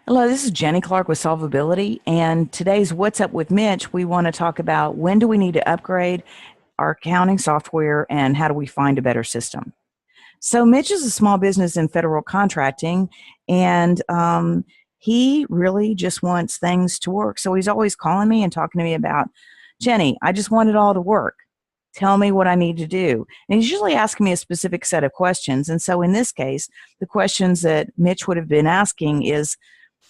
Hello, this is Jenny Clark with Solvability, and today's What's Up with Mitch, we want to talk about when do we need to upgrade our accounting software and how do we find a better system. So, Mitch is a small business in federal contracting, and he really just wants things to work. So, he's always calling me and talking to me about, Jenny, I just want it all to work. Tell me what I need to do. And he's usually asking me a specific set of questions. And so, in this case, the questions that Mitch would have been asking is,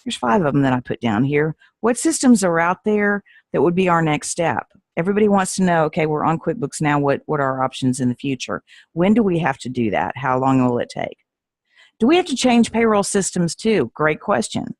there's five of them that I put down here. What systems are out there that would be our next step? Everybody wants to know, okay, we're on QuickBooks now. What are our options in the future? When do we have to do that? How long will it take? Do we have to change payroll systems too? Great question.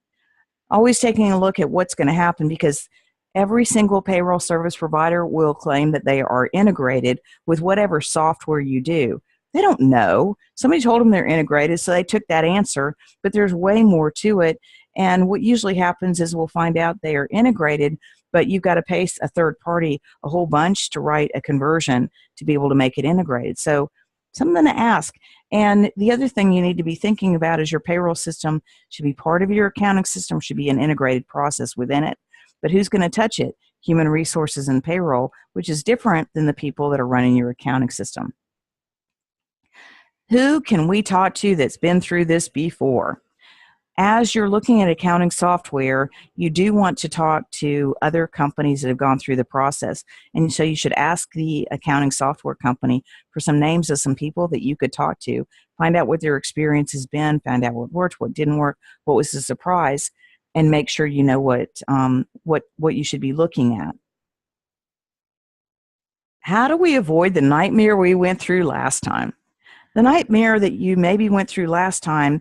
Always taking a look at what's going to happen because every single payroll service provider will claim that they are integrated with whatever software you do. They don't know. Somebody told them they're integrated, so they took that answer, but there's way more to it. And what usually happens is we'll find out they are integrated, but you've got to pay a third party a whole bunch to write a conversion to be able to make it integrated. So something to ask. And the other thing you need to be thinking about is your payroll system should be part of your accounting system, should be an integrated process within it. But who's going to touch it? Human resources and payroll, which is different than the people that are running your accounting system. Who can we talk to that's been through this before? As you're looking at accounting software, you do want to talk to other companies that have gone through the process. And so you should ask the accounting software company for some names of some people that you could talk to, find out what their experience has been, find out what worked, what didn't work, what was the surprise, and make sure you know what you should be looking at. How do we avoid the nightmare we went through last time? The nightmare that you maybe went through last time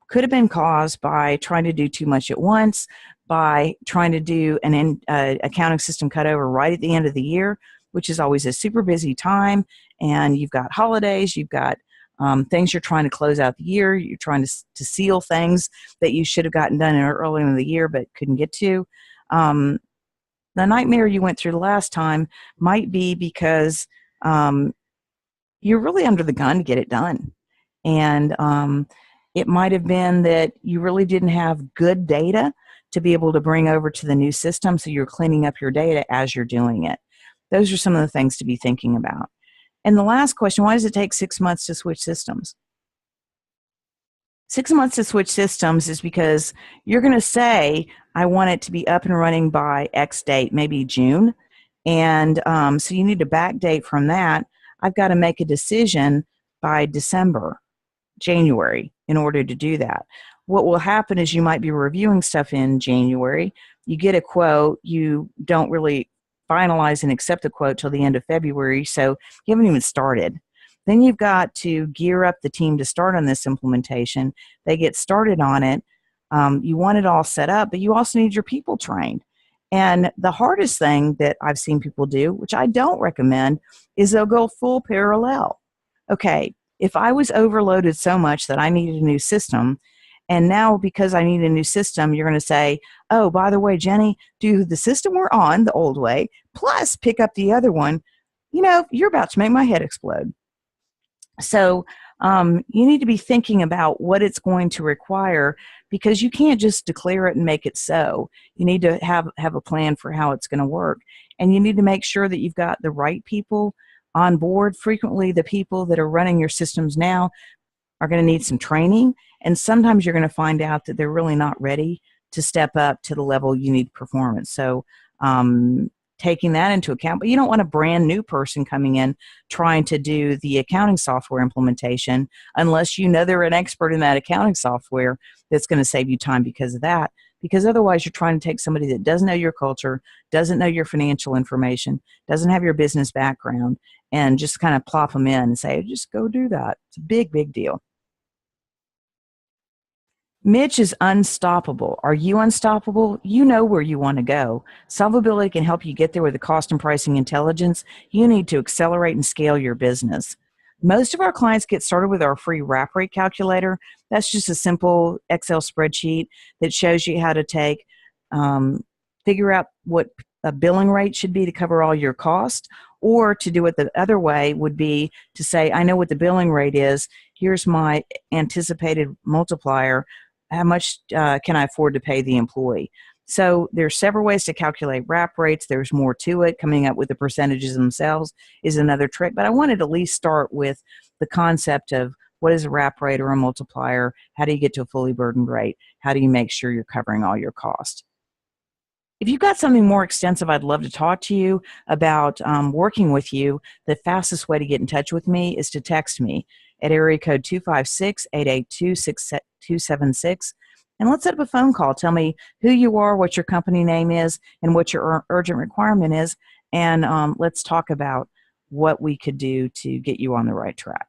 could have been caused by trying to do too much at once, by trying to do an accounting system cutover right at the end of the year, which is always a super busy time, and you've got holidays, you've got things you're trying to close out the year, you're trying to seal things that you should have gotten done earlier in the year but couldn't get to. The nightmare you went through the last time might be because you're really under the gun to get it done. And it might have been that you really didn't have good data to be able to bring over to the new system, so you're cleaning up your data as you're doing it. Those are some of the things to be thinking about. And the last question, why does it take 6 months to switch systems? 6 months to switch systems is because you're going to say, I want it to be up and running by X date, maybe June. And so you need to backdate from that. I've got to make a decision by December, January, in order to do that. What will happen is you might be reviewing stuff in January. You get a quote. You don't really finalize and accept the quote till the end of February, so you haven't even started. Then you've got to gear up the team to start on this implementation. They get started on it. You want it all set up, but you also need your people trained. And the hardest thing that I've seen people do, which I don't recommend, is they'll go full parallel. Okay, if I was overloaded so much that I needed a new system, and now because I need a new system, you're going to say, oh, by the way, Jenny, do the system we're on, the old way, plus pick up the other one. You know, you're about to make my head explode. So you need to be thinking about what it's going to require, because you can't just declare it and make it so. You need to have a plan for how it's going to work. And you need to make sure that you've got the right people on board. Frequently, the people that are running your systems now are going to need some training. And sometimes you're going to find out that they're really not ready to step up to the level you need performance. So taking that into account, but you don't want a brand new person coming in trying to do the accounting software implementation unless you know they're an expert in that accounting software that's going to save you time because of that. Because otherwise you're trying to take somebody that doesn't know your culture, doesn't know your financial information, doesn't have your business background, and just kind of plop them in and say, just go do that. It's a big, big deal. Mitch is unstoppable. Are you unstoppable? You know where you want to go. Solvability can help you get there with the cost and pricing intelligence you need to accelerate and scale your business. Most of our clients get started with our free wrap rate calculator. That's just a simple Excel spreadsheet that shows you how to take, figure out what a billing rate should be to cover all your costs, or to do it the other way would be to say, I know what the billing rate is. Here's my anticipated multiplier. how much can I afford to pay the employee? So there's several ways to calculate wrap rates. There's more to it. Coming up with the percentages themselves is another trick. But I wanted to at least start with the concept of what is a wrap rate or a multiplier? How do you get to a fully burdened rate? How do you make sure you're covering all your costs? If you've got something more extensive, I'd love to talk to you about working with you. The fastest way to get in touch with me is to text me at area code 256-882-6276. And let's set up a phone call. Tell me who you are, what your company name is, and what your urgent requirement is. And let's talk about what we could do to get you on the right track.